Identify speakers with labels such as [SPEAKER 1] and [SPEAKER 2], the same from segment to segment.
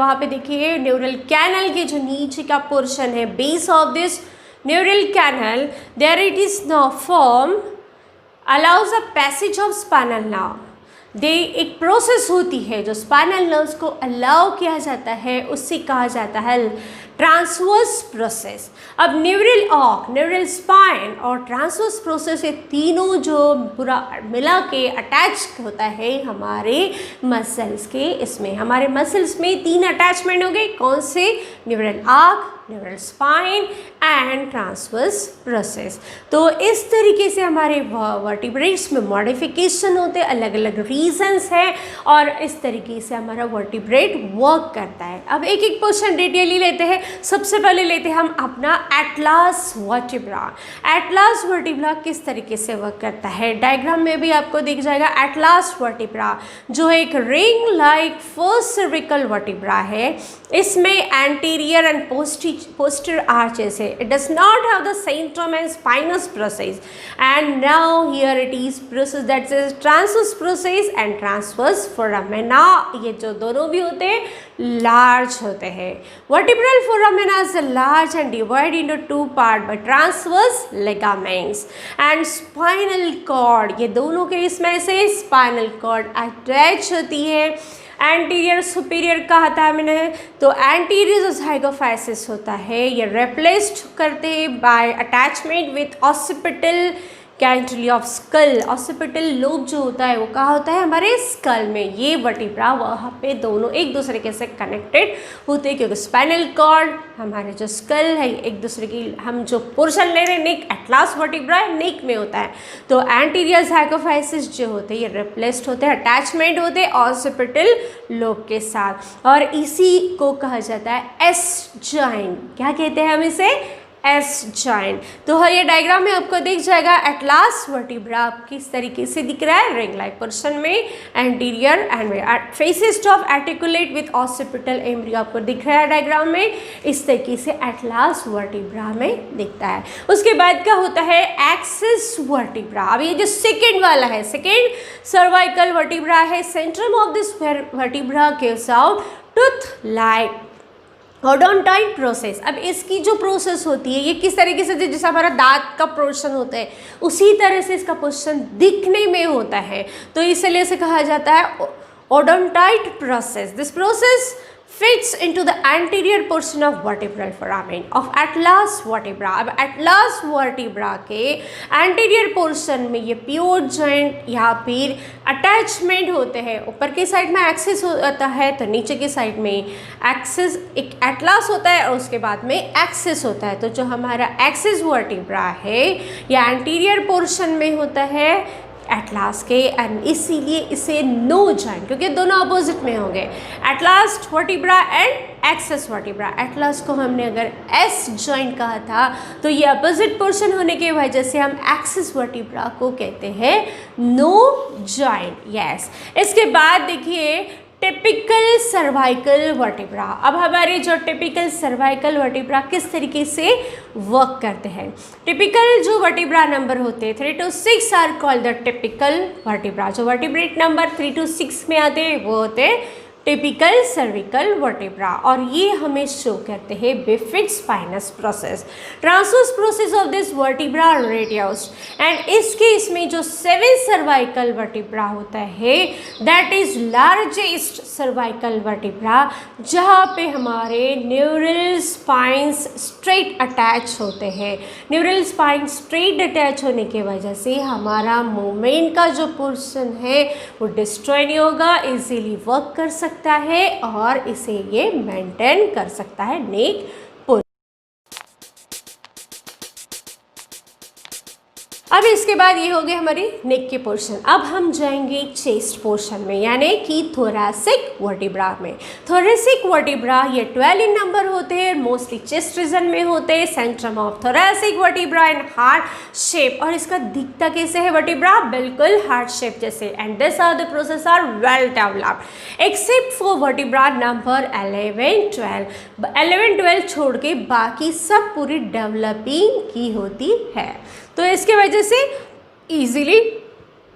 [SPEAKER 1] वहाँ पे देखिए न्यूरल कैनल के जो नीचे का पोर्शन है, base of this neural canal, there it is now form allows a passage of spinal nerve. एक प्रोसेस होती है जो स्पाइनल नर्व्स को अलाउ किया जाता है, उससे कहा जाता है ट्रांसवर्स प्रोसेस। अब न्यूरल ऑर्क, न्यूरल स्पाइन और ट्रांसवर्स प्रोसेस, ये तीनों जो पूरा मिला के अटैच होता है हमारे मसल्स के, इसमें हमारे मसल्स में 3 अटैचमेंट हो गए, कौन से? Neural arc, neural spine and transverse process. तो इस तरीके से हमारे वर्टिब्रेट्स में मॉडिफिकेशन होते हैं, अलग अलग रीजंस हैं और इस तरीके से हमारा वर्टिब्रेट वर्क करता है। अब एक एक क्वेश्चन डिटेयली लेते हैं। सबसे पहले लेते हैं हम अपना एटलस वर्टिब्रा। एटलस वर्टिब्रा किस तरीके से वर्क करता है? डायग्राम में भी आपको दिख जाएगा। एटलस वर्टिब्रा जो एक ring like first cervical vertebra है, इसमें एंटीरियर एंड posterior arches है. It does not have the centrum and spinous process, and now here it is process that is transverse process and transverse foramina. ये जो दोनों भी होते हैं large होते हैं. Vertebral foramina is large and divided into two parts by transverse ligaments, and spinal cord ये दोनों के इसमें से spinal cord attach होती है. एंटीरियर सुपीरियर कहा था मैंने, तो एंटीरियर जो ज़ाइगोफाइसिस होता है ये रिप्लेस्ड करते हैं by attachment with occipital condyle of skull. Occipital lobe जो होता है वो कहाँ होता है? हमारे स्कल में. ये वर्टिब्रा वहाँ पे दोनों एक दूसरे के से कनेक्टेड होते हैं, क्योंकि स्पाइनल कॉर्ड हमारे जो स्कल है एक दूसरे की, हम जो पोर्शन ले रहे हैं नेक, एटलास वर्टिब्रा नेक में होता है, तो एंटीरियर ज़ाइगोफाइसिस जो होते हैं ये रिप्लेस्ड होते हैं, अटैचमेंट होते हैं ऑसिपिटल लोब के साथ, और इसी को कहा जाता है एस जॉइंट. क्या कहते हैं हम इसे? S joint. तो ये डायग्राम में आपको दिख जाएगा एटलास वर्टिब्रा किस तरीके से दिख रहा है. रिंग लाइक पोर्शन में anterior and faces of articulate with occipital embryo आपको दिख रहा है डायग्राम में. इस तरीके से एटलास वर्टिब्रा में दिखता है. उसके बाद क्या होता है? Axis vertebra. अब ये जो सेकेंड वाला है, सेकेंड सर्वाइकल वर्टिब्रा है, centrum of this vertebra gives out tooth like odontoid process. अब इसकी जो प्रोसेस होती है ये किस तरीके से, जैसे हमारा दांत का पोर्शन होता है उसी तरह से इसका पोर्शन दिखने में होता है, तो इसलिए इसे कहा जाता है odontoid process. This process fits into the anterior portion of vertebral foramen of atlas vertebra. अब atlas vertebra के anterior portion में ये pivot joint या फिर attachment होते हैं. ऊपर के साइड में axis होता है तो नीचे की साइड में axis, एक atlas होता है और उसके बाद में axis होता है. तो जो हमारा axis vertebra है ये anterior portion में होता है एटलास के, एंड इसीलिए इसे नो जॉइंट, क्योंकि दोनों अपोजिट में होंगे. Atlas vertebra and axis vertebra. Atlas को हमने अगर एस जॉइंट कहा था तो ये अपोजिट पोर्शन होने की वजह से हम एक्सिस वर्टिब्रा को कहते हैं नो जॉइंट. यस. इसके बाद देखिए टिपिकल सर्वाइकल वर्टिब्रा. अब हमारे जो टिपिकल सर्वाइकल वर्टिब्रा किस तरीके से वर्क करते हैं? टिपिकल जो वर्टिब्रा नंबर होते हैं 3 to 6 are called the typical vertebra. जो वर्टिब्रेट नंबर 3 to 6 में आते हैं वो होते हैं टिपिकल सर्विकल वर्टिब्रा, और ये हमें शो करते हैं bifid spinous process. Transverse process of this vertebra reduced, and इसके इसमें जो 7 सर्वाइकल वर्टिब्रा होता है that is largest cervical vertebra, जहाँ पे हमारे न्यूरल स्पाइंस स्ट्रेट अटैच होते हैं. न्यूरल स्पाइन स्ट्रेट अटैच होने की वजह से हमारा मूवमेंट का जो पोर्शन है वो डिस्ट्रॉय नहीं होगा, इजीली वर्क कर सकता है और इसे ये मेंटेन कर सकता है नेक. अब इसके बाद ये हो गए हमारी नेक के पोर्शन. अब हम जाएंगे चेस्ट पोर्शन में, यानी कि थोरैसिक वर्टिब्रा में. थोरैसिक वर्टिब्रा ये 12 इन नंबर होते हैं, मोस्टली चेस्ट रीजन में होते हैं. Centrum of thoracic vertebra and heart shape, और इसका दिखता कैसे है वर्टिब्रा? बिल्कुल हार्ट शेप जैसे. And this are the process are well developed except for vertebra number 11, 12. 11, 12 छोड़ के बाकी सब पूरी डेवलपिंग की होती है. तो इसके वजह से इजीली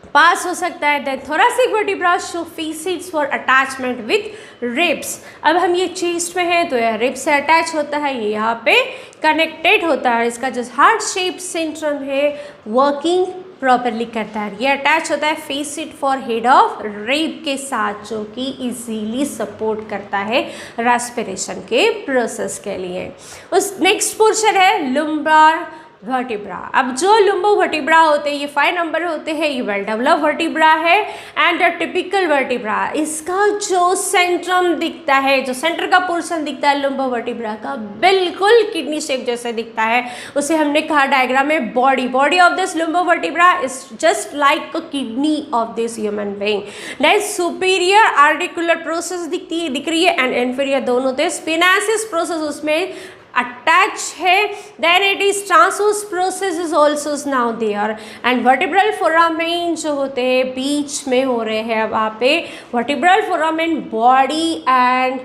[SPEAKER 1] पास हो सकता है। Then thoracic vertebra show facets for attachment with ribs. अब हम ये चेस्ट में है तो यह रिब्स से अटैच होता है, ये यहाँ पे कनेक्टेड होता है। इसका जो हार्ट शेप सेंट्रम है वर्किंग प्रॉपरली करता है, ये अटैच होता है face it for head of rib के साथ, जो कि इजीली सपोर्ट करता है रेस्पिरेशन के प्रोसेस के लिए। उस नेक्स्ट पोर्शन है लुम्बार वर्टिब्रा। अब जो लुम्बो वर्टिब्रा होते हैं ये 5 नंबर होते हैं, ये वेल डेवलप वर्टिब्रा है एंड अ टिपिकल वर्टिब्रा। इसका जो सेंट्रम दिखता है, जो सेंटर का पोर्शन दिखता है लुम्बो वर्टिब्रा का, बिल्कुल किडनी शेप जैसे दिखता है। उसे हमने कहा डायग्राम में body of this lumbar vertebra is just like a kidney of this human being. Then superior articular process दिख रही है एंड इन्फीरियर दोनों थे। स्पिनासिस प्रोसेस उसमें अटैच है। Then it is transverse process is also now there and vertebral foramen जो होते हैं बीच में हो रहे हैं वहाँ पे वर्टिब्रल फोरामेन बॉडी एंड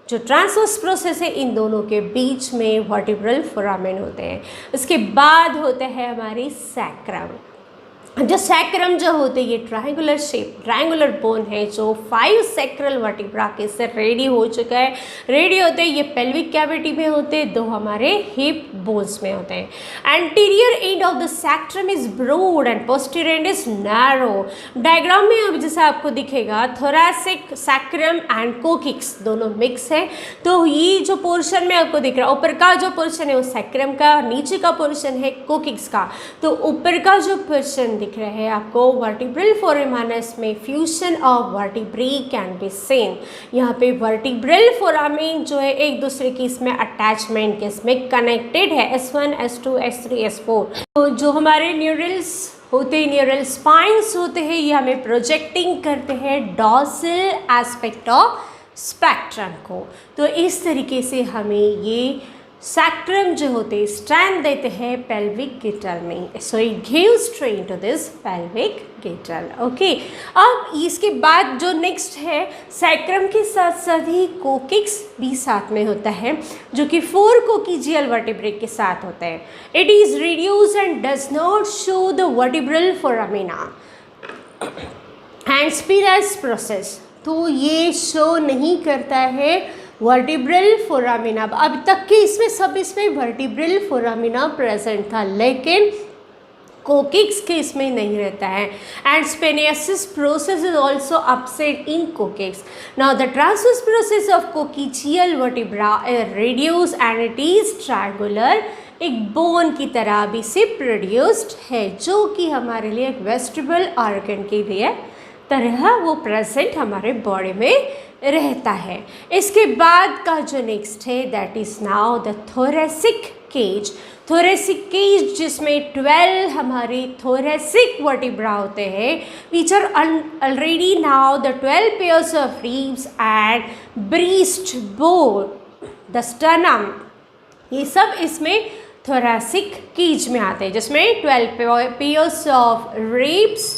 [SPEAKER 1] जो ट्रांसवर्स प्रोसेस है इन दोनों के बीच में वर्टिब्रल फोरामेन होते हैं। इसके बाद होते हैं हमारी सैक्रम। जो सैक्रम जो होते हैं ये ट्रायंगुलर शेप, ट्रायंगुलर बोन है जो 5 सैक्रल वर्टिब्रा के से रेडी हो चुका है। रेडी होते हैं ये पेल्विक कैविटी में होते हैं, 2 हमारे हिप बोन्स में होते हैं। Anterior end of the sacrum is broad and posterior end is narrow. Diagram में अब जैसे आपको दिखेगा थोरैसिक सैक्रम एंड कोकिक्स दोनों मिक्स है। तो ये जो पोर्शन में आपको दिख रहा है ऊपर का जो पोर्शन है वो सैक्रम का, नीचे का पोर्शन है कोकिक्स का। तो ऊपर का जो पोर्शन दिख रहे हैं आपको वर्टिब्रल फोरामेनस में fusion of vertebrae can be seen. यहाँ पे वर्टिब्रल फोरामेन जो है एक दूसरे की इसमें अटैचमेंट के इसमें कनेक्टेड है, S1 S2 S3 S4। तो जो हमारे न्यूरल्स होते हैं, न्यूरल स्पाइन्स होते हैं, ये हमें प्रोजेक्टिंग करते हैं डॉर्सल एस्पेक्ट ऑफ स्पेक्ट्रम को। तो इस तरीके से हमें ये सैक्रम जो होते हैं स्ट्रेंथ देते हैं पेल्विक गिटल में। So it gives strength to this pelvic girdle. Okay, अब इसके बाद जो नेक्स्ट है सैक्रम के साथ साथ ही कोकिक्स भी साथ में होता है जो कि 4 कोकिजियल वर्टिब्रे के साथ होता है। It is reduce and does not show the vertebral foramina and spinous process. तो ये शो नहीं करता है वर्टिब्रल फोरामिना। अब तक के इसमें वर्टिब्रल फोरामिना प्रेजेंट था लेकिन कोकिक्स के इसमें नहीं रहता है। And spinous process is also absent in coccyx. Now the transverse process of coccygeal vertebra reduce and it is triangular, एक बोन की तरह भी से प्रोड्यूस्ड है जो कि हमारे लिए एक वेस्टिबल ऑर्गन के लिए तरह वो प्रेजेंट हमारे बॉडी में रहता है। इसके बाद का जो नेक्स्ट है that is now the thoracic cage. Thoracic cage जिसमें 12 हमारे थोरेसिक वर्टिब्रा होते हैं, which are already now the 12 pairs of ribs and breast bone the sternum, ये सब इसमें थोरेसिक केज में आते हैं जिसमें 12 pairs of ribs,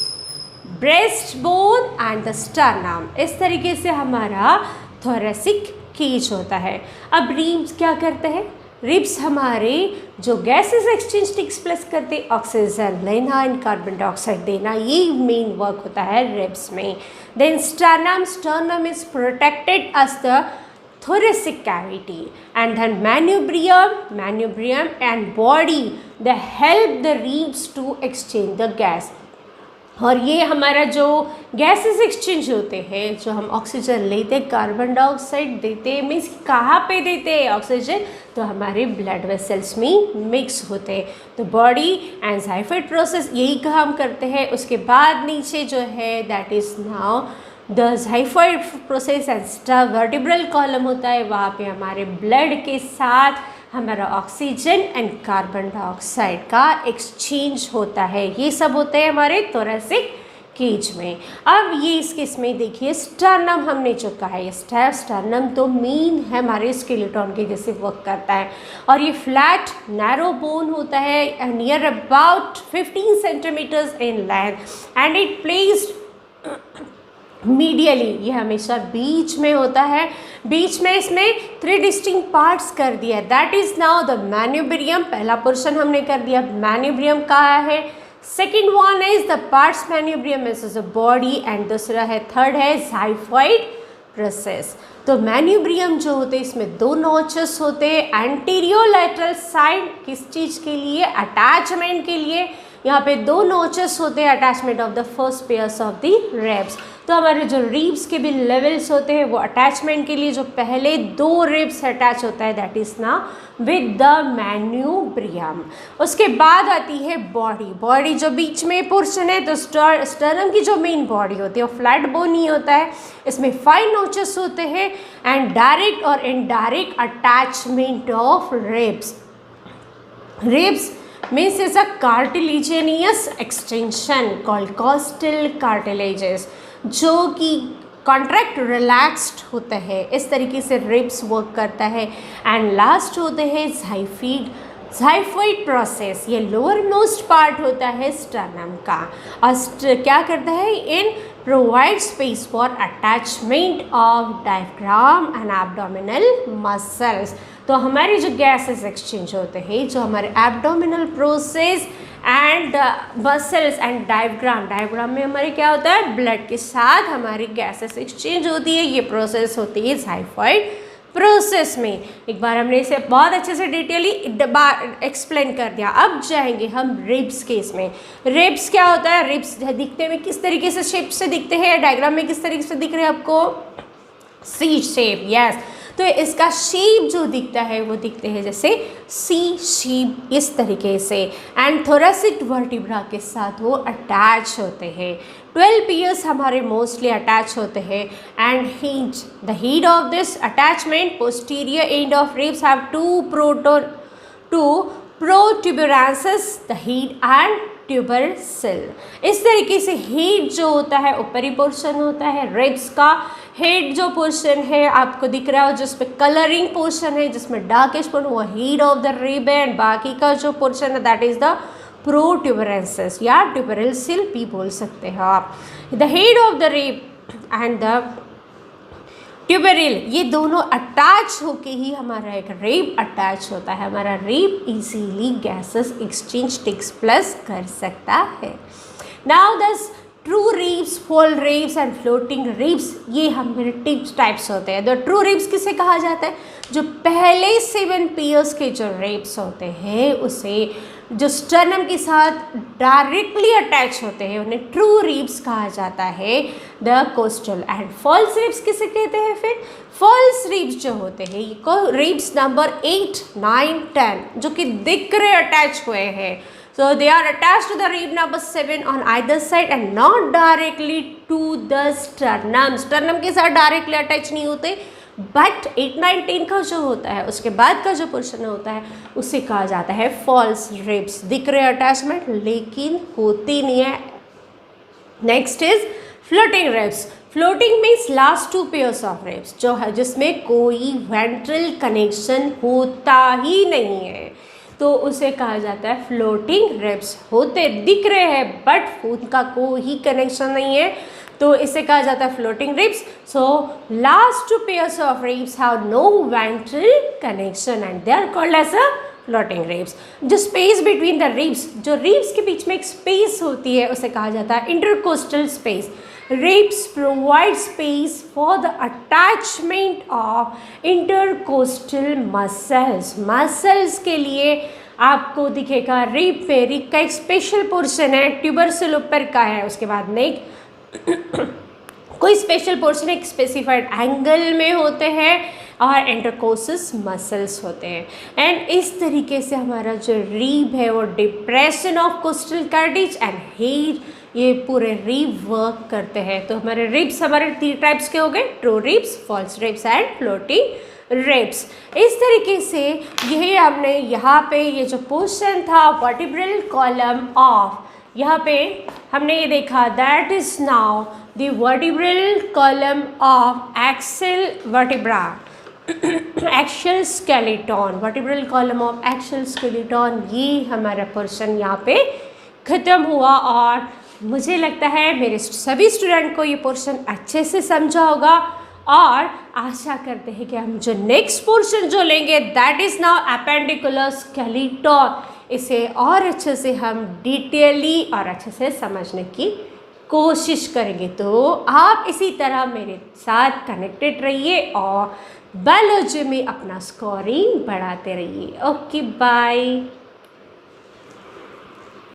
[SPEAKER 1] breast bone and the sternum. इस तरीके से हमारा थोरेसिक केज होता है। अब रिब्स क्या करते हैं? रिब्स हमारे जो गैसेस एक्सचेंज टिक्स प्लेस करते ऑक्सीजन लेना एंड कार्बन डाइऑक्साइड देना, ये मेन वर्क होता है रिब्स में। Then sternum is protected as the thoracic cavity and then manubrium and body they help the ribs to exchange the gas। और ये हमारा जो गैसेस एक्सचेंज होते हैं, जो हम ऑक्सीजन लेते कार्बन डाइऑक्साइड देते, मीन्स कहाँ पे देते हैं ऑक्सीजन, तो हमारे ब्लड वेसल्स में मिक्स होते हैं। तो बॉडी एंड जाइफाइड प्रोसेस यही काम करते हैं। उसके बाद नीचे जो है that is now the xiphoid process and vertebral column होता है, वहाँ पे हमारे ब्लड के साथ हमारा ऑक्सीजन एंड कार्बन डाइऑक्साइड का एक्सचेंज होता है। ये सब होते हैं हमारे थोरेसिक केज में। अब ये इसके इसमें देखिए स्टर्नम हमने जो कहा है, स्टर्नम तो मेन है हमारे स्केलेटन के जैसे वर्क करता है और ये फ्लैट नैरो बोन होता है near about 15 centimetres in length and it placed medially, ये हमेशा बीच में होता है। बीच में इसमें 3 डिस्टिंक्ट पार्ट्स कर दिया, that is now the manubrium. पहला पोर्शन हमने कर दिया, मैन्यूब्रियम कहाँ है, second one is the pars manubrium is a body and दूसरा है थर्ड है ज़ाइफॉइड प्रोसेस। तो मैन्यूब्रियम जो होते हैं इसमें दो नॉचेस होते हैं एंटीरियोलैटरल साइड, किस चीज़ के लिए, अटैचमेंट के लिए। यहाँ पे दो नॉचेस होते हैं attachment of the first pairs of the ribs. तो हमारे जो रिब्स के भी लेवल्स होते हैं वो अटैचमेंट के लिए जो पहले दो रिब्स अटैच होता है दैट इज ना विद द मैन्यूब्रियम। उसके बाद आती है बॉडी। बॉडी जो बीच में पोर्शन है तो स्टर्नम की जो मेन बॉडी होती है वो फ्लैट बोन ही होता है। इसमें 5 नोचेस होते हैं एंड डायरेक्ट और indirect attachment of ribs. Ribs means is a cartilaginous extension called costal cartilages जो कि कॉन्ट्रैक्ट रिलैक्स्ड होता है। इस तरीके से रिब्स वर्क करता है। एंड लास्ट होते हैं ज़ाइफॉइड प्रोसेस। ये लोअर मोस्ट पार्ट होता है स्टर्नम का और क्या करता है, in provide space for attachment of diaphragm and abdominal muscles. तो हमारे जो गैसेस एक्सचेंज होते हैं, जो हमारे abdominal process and muscles and diaphragm में हमारे क्या होता है, ब्लड के साथ हमारी गैसेस एक्सचेंज होती है। ये प्रोसेस होती है ज़ाइफॉइड प्रोसेस में। एक बार हमने इसे बहुत अच्छे से डिटेयली एक्सप्लेन कर दिया। अब जाएंगे हम रिब्स केस में। रिब्स क्या होता है, रिब्स दिखते में किस तरीके से शेप से दिखते हैं, डायग्राम में किस तरीके से दिख रहे हैं आपको, सी शेप। यस, तो इसका शेप जो दिखता है वो दिखते हैं जैसे सी शेप इस तरीके से। एंड थोरेसिक वर्टिब्रा के साथ वो अटैच होते हैं। 12 पेयर्स हमारे मोस्टली अटैच होते हैं। And he's the head of this attachment posterior end of ribs have two protuberances, the head and tubercle. इस तरीके से हेड जो होता है ऊपरी पोर्शन होता है रिब्स का। हेड जो पोर्शन है आपको दिख रहा हो जिसमें कलरिंग पोर्शन है, जिसमें डार्किश पोर्शन वो हेड ऑफ द रिब है। एंड बाकी का जो पोर्शन है दैट इज द प्रोट्यूबरेंसेस या ट्यूबरसिल भी बोल सकते हो आप। The head of the rib and the tubercle, ये दोनों अटैच होके ही हमारा एक रिब अटैच होता है। हमारा rib easily gases exchange takes place कर सकता है। Now these true ribs, false ribs and floating ribs, ये हमारे टिप्स टाइप्स होते हैं। द ट्रू रिब्स किसे कहा जाता है, जो पहले 7 पेयर्स के जो रिब्स होते हैं उसे जो स्टर्नम के साथ डायरेक्टली अटैच होते हैं उन्हें ट्रू रिब्स कहा जाता है। The costal and false ribs किसे कहते हैं, फिर फॉल्स रिब्स जो होते हैं ये रिब्स नंबर 8, 9, 10 जो कि दिख रहे अटैच हुए हैं। So they are attached to the rib number 7 on either side and not directly to the sternum. Sternum के साथ डायरेक्टली अटैच नहीं होते, बट 8, 9, 10 का जो होता है उसके बाद का जो पोर्शन होता है उसे कहा जाता है फॉल्स रिब्स। दिख रहे अटैचमेंट लेकिन होती नहीं है। Next is floating ribs. Floating means last 2 pairs of ribs जो है जिसमें कोई वेंट्रल कनेक्शन होता ही नहीं है, तो उसे कहा जाता है फ्लोटिंग रिब्स। होते दिख रहे हैं बट उनका कोई कनेक्शन नहीं है, तो इसे कहा जाता है floating ribs. So last 2 pairs of ribs have no ventral connection and they are called as a floating ribs. जो स्पेस बिटवीन द रिब्स, जो रिब्स के बीच में एक स्पेस होती है उसे कहा जाता है intercostal space. Ribs provide space for the attachment of intercostal muscles. Muscles के लिए आपको दिखेगा रिब पे, रिब का एक स्पेशल पोर्शन है, ट्यूबरसिल ऊपर का है, उसके बाद नेक कोई स्पेशल पोर्शन एक स्पेसिफाइड एंगल में होते हैं और इंटरकोस्टल मसल्स होते हैं। एंड इस तरीके से हमारा जो रिब है वो depression of costal cartilage and head ये पूरे रिब वर्क करते हैं। तो हमारे रिब्स हमारे 3 टाइप्स के हो गए, true ribs, false ribs and floating ribs. इस तरीके से यही हमने यहाँ पे ये जो पोर्शन था वर्टिब्रल कॉलम ऑफ, यहाँ पे हमने ये देखा that is now the vertebral column of axial vertebra, axial skeleton, vertebral column of axial skeleton, ये हमारा पोर्शन यहाँ पे ख़त्म हुआ। और मुझे लगता है मेरे सभी स्टूडेंट को ये पोर्शन अच्छे से समझा होगा और आशा करते हैं कि हम जो नेक्स्ट पोर्शन जो लेंगे that is now appendicular skeleton. इसे और अच्छे से हम डिटेयली और अच्छे से समझने की कोशिश करेंगे। तो आप इसी तरह मेरे साथ कनेक्टेड रहिए और बायोलॉजी में अपना स्कोरिंग बढ़ाते रहिए। Okay, bye.